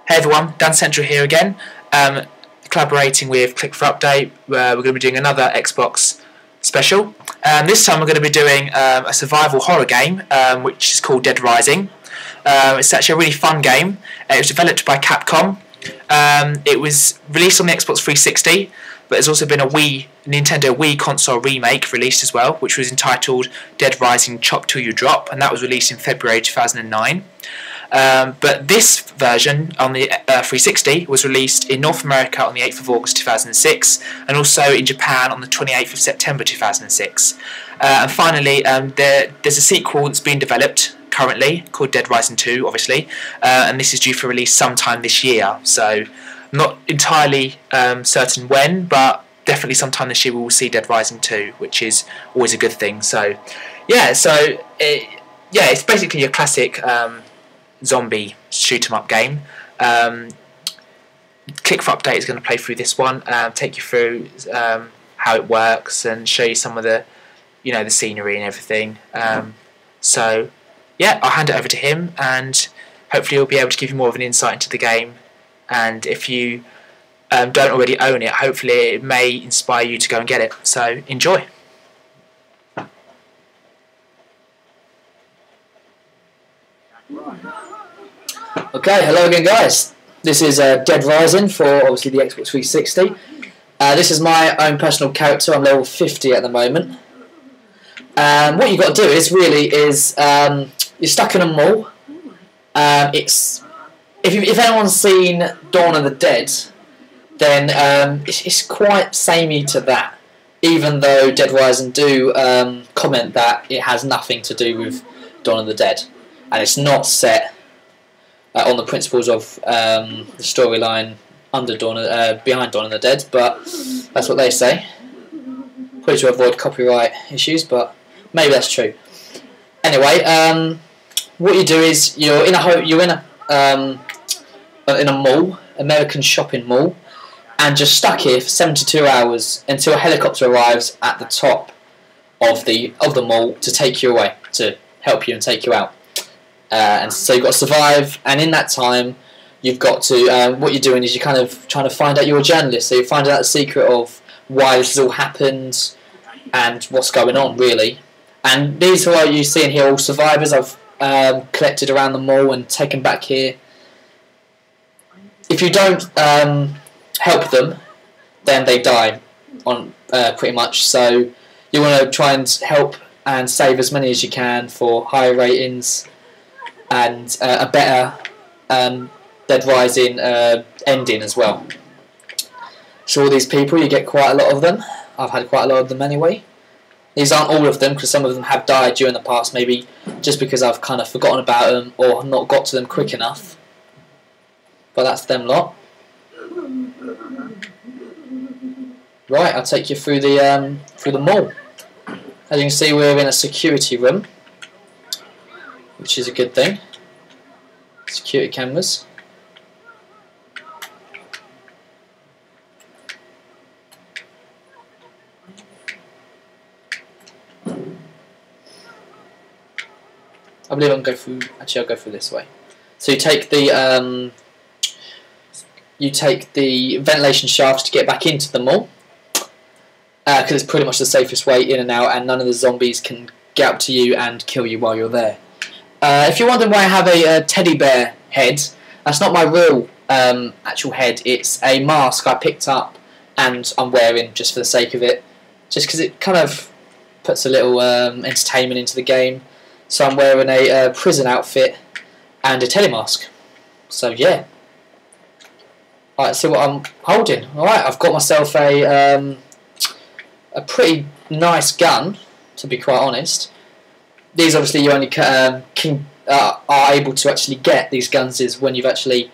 Hey everyone, Dancentral here again, collaborating with Clickforupdate. We're going to be doing another Xbox special. This time we're going to be doing a survival horror game, which is called Dead Rising. It's actually a really fun game. It was developed by Capcom. It was released on the Xbox 360, but there's also been a Nintendo Wii console remake released as well, which was entitled Dead Rising Chop Till You Drop, and that was released in February 2009. But this version on the 360 was released in North America on the 8th of August 2006 and also in Japan on the 28th of September 2006. And finally, there's a sequel that's being developed currently called Dead Rising 2, obviously, and this is due for release sometime this year. So I'm not entirely certain when, but definitely sometime this year we will see Dead Rising 2, which is always a good thing. So yeah, it's basically a classic zombie shoot 'em up game. Clickforupdate is going to play through this one, take you through how it works and show you some of the scenery and everything. So yeah, I'll hand it over to him, and hopefully he'll be able to give you more of an insight into the game. And if you don't already own it, hopefully it may inspire you to go and get it. So enjoy. Okay, hello again guys. This is Dead Rising for obviously the Xbox 360. This is my own personal character. I'm level 50 at the moment. What you've got to do is you're stuck in a mall. If anyone's seen Dawn of the Dead, then it's quite samey to that. Even though Dead Rising do comment that it has nothing to do with Dawn of the Dead, and it's not set on the principles of the storyline behind Dawn of the Dead, but that's what they say. Probably to avoid copyright issues, but maybe that's true. Anyway, what you do is you're in a mall, American shopping mall, and just stuck here for 72 hours until a helicopter arrives at the top of the mall to take you away, to help you and take you out. And so you've got to survive, and in that time you've got to what you're doing is you're kind of trying to find out. You're a journalist, so you're finding out the secret of why this has all happened and what's going on really. And these are you see in here all survivors I've collected around the mall and taken back here. If you don't help them, then they die on pretty much. So you want to try and help and save as many as you can for higher ratings and a better Dead Rising ending as well. So all these people, you get quite a lot of them. I've had quite a lot of them anyway. These aren't all of them, because some of them have died during the past, maybe just because I've kind of forgotten about them or not got to them quick enough. But that's them lot. Right, I'll take you through the mall. As you can see, we're in a security room, which is a good thing. Security cameras. I believe I can go through. Actually, I'll go through this way. So you take the ventilation shafts to get back into the mall, because it's pretty much the safest way in and out, and none of the zombies can get up to you and kill you while you're there. If you're wondering why I have a teddy bear head, that's not my real actual head. It's a mask I picked up and I'm wearing just for the sake of it, just because it kind of puts a little entertainment into the game. So I'm wearing a prison outfit and a telemask. So yeah. Alright, see what I'm holding. Alright, I've got myself a pretty nice gun, to be quite honest. These obviously you only are able to actually get these guns is when you've actually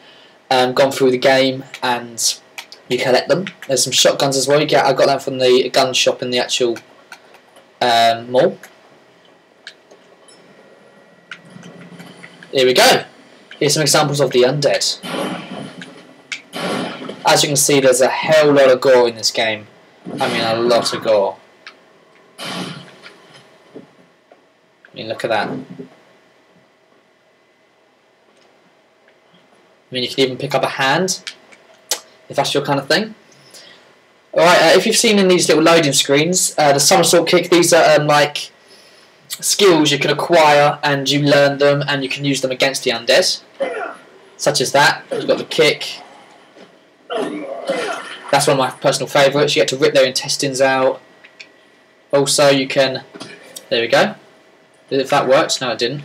gone through the game and you collect them. There's some shotguns as well. I got that from the gun shop in the actual mall. Here we go. Here's some examples of the undead. As you can see, there's a hell lot of gore in this game. I mean, a lot of gore. I mean, look at that. I mean, you can even pick up a hand, if that's your kind of thing. Alright, if you've seen in these little loading screens, the somersault kick, these are like skills you can acquire and you learn them and you can use them against the undead. Such as that. You've got the kick. That's one of my personal favourites. You get to rip their intestines out. Also, you can... There we go. If that works. No, it didn't.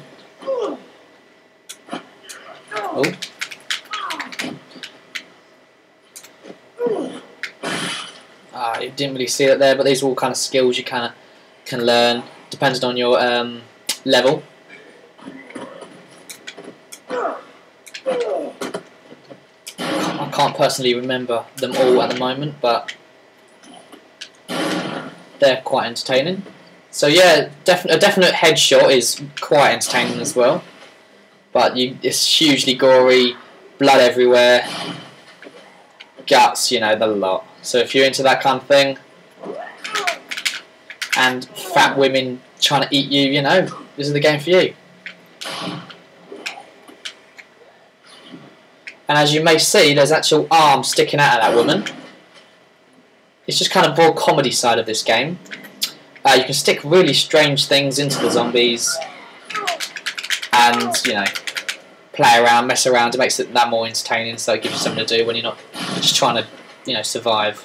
Oh. You didn't really see it there, but these are all kind of skills you kind of can learn, depending on your level. I can't personally remember them all at the moment, but they're quite entertaining. So yeah, a definite headshot is quite entertaining as well. But it's hugely gory, blood everywhere, guts, you know, the lot. So if you're into that kind of thing, and fat women trying to eat you, you know, this is the game for you. And as you may see, there's actual arms sticking out of that woman. It's just kind of more comedy side of this game. You can stick really strange things into the zombies, and you know, play around, mess around. It makes it that more entertaining. So it gives you something to do when you're not just trying to, you know, survive.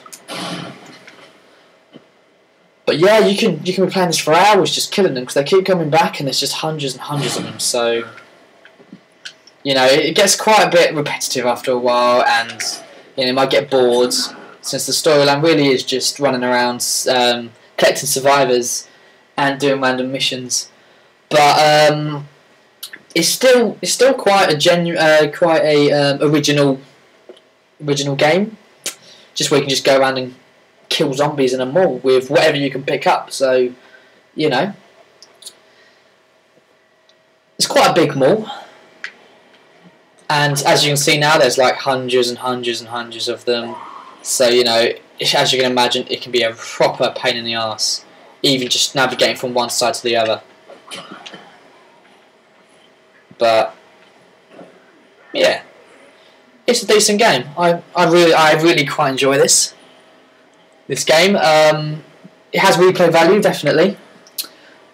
But yeah, you can be playing this for hours, just killing them because they keep coming back, and there's just hundreds and hundreds of them. So you know, it gets quite a bit repetitive after a while, and you know, you might get bored since the storyline really is just running around collecting survivors and doing random missions. But it's still quite a original game. Just where you can just go around and kill zombies in a mall with whatever you can pick up. So you know, it's quite a big mall. And as you can see now, there's like hundreds and hundreds and hundreds of them. So, you know, as you can imagine, it can be a proper pain in the arse, even just navigating from one side to the other. But yeah, it's a decent game. I really quite enjoy this game. It has replay value, definitely.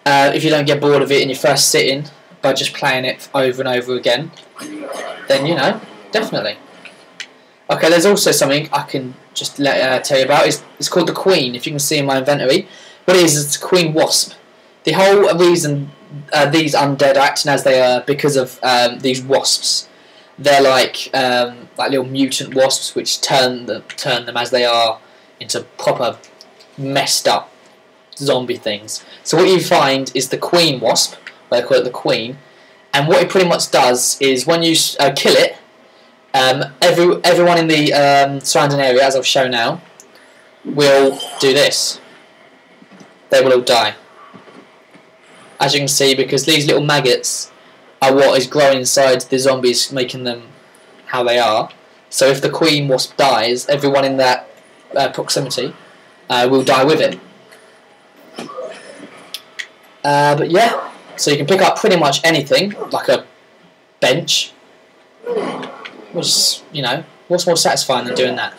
If you don't get bored of it in your first sitting by just playing it over and over again, then you know, definitely. Okay, there's also something I can just tell you about. It's called the Queen. If you can see in my inventory, what it is, it's a Queen Wasp. The whole reason these undead are acting as they are because of these wasps. They're like little mutant wasps which turn them as they are into proper messed up zombie things. So what you find is the Queen Wasp, they call it the Queen, and what it pretty much does is when you kill it, everyone in the surrounding area, as I'll show now, will do this. They will all die. As you can see, because these little maggots are what is growing inside the zombies, making them how they are. So if the Queen Wasp dies, everyone in that proximity will die with it. But yeah, so you can pick up pretty much anything, like a bench, which, you know, what's more satisfying than doing that?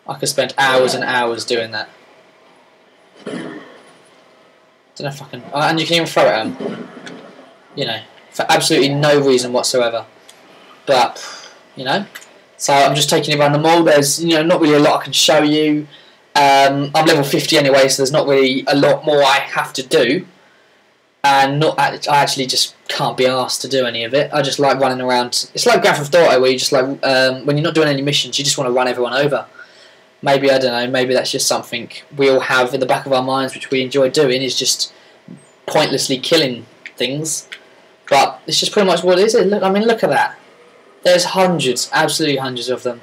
I could spend hours and hours doing that. Don't know if I can... and you can even throw it at them, you know, for absolutely no reason whatsoever. But, you know, so I'm just taking you around the mall. There's, you know, not really a lot I can show you. I'm level 50 anyway, so there's not really a lot more I have to do. And I actually just can't be asked to do any of it. I just like running around. It's like Grand Theft Auto, where you just like, when you're not doing any missions, you just want to run everyone over. Maybe, I don't know, maybe that's just something we all have in the back of our minds, which we enjoy doing, is just pointlessly killing things. But it's just pretty much what it is. Look, I mean, look at that. There's hundreds, absolutely hundreds of them.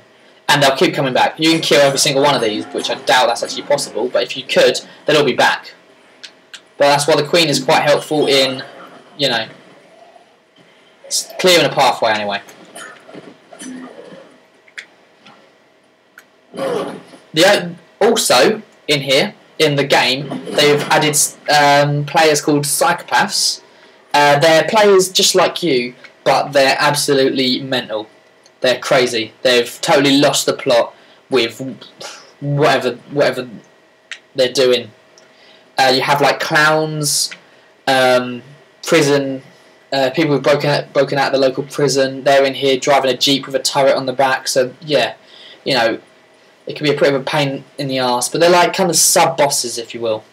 And they'll keep coming back. You can kill every single one of these, which I doubt that's actually possible, but if you could, they'll all be back. But that's why the Queen is quite helpful in, you know, clearing a pathway anyway. Also, in here, in the game, they've added players called psychopaths. They're players just like you, but they're absolutely mental. They're crazy. They've totally lost the plot with whatever they're doing. You have like clowns, prison, people who've broken out of the local prison. They're in here driving a jeep with a turret on the back. So yeah, you know, it can be a bit of a pain in the arse, but they're like kind of sub bosses, if you will.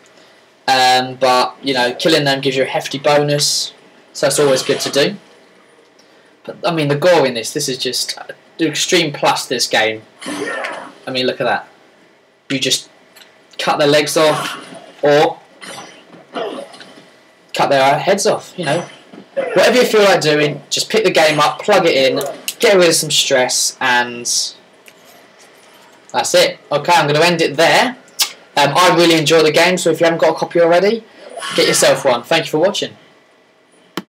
But you know, killing them gives you a hefty bonus, so that's always good to do. But I mean, the gore in this is just the extreme plus. This game, I mean, look at that. You just cut their legs off, or cut their heads off. You know, whatever you feel like doing, just pick the game up, plug it in, get rid of some stress, and that's it. Okay, I'm going to end it there. I really enjoy the game, so if you haven't got a copy already, get yourself one. Thank you for watching.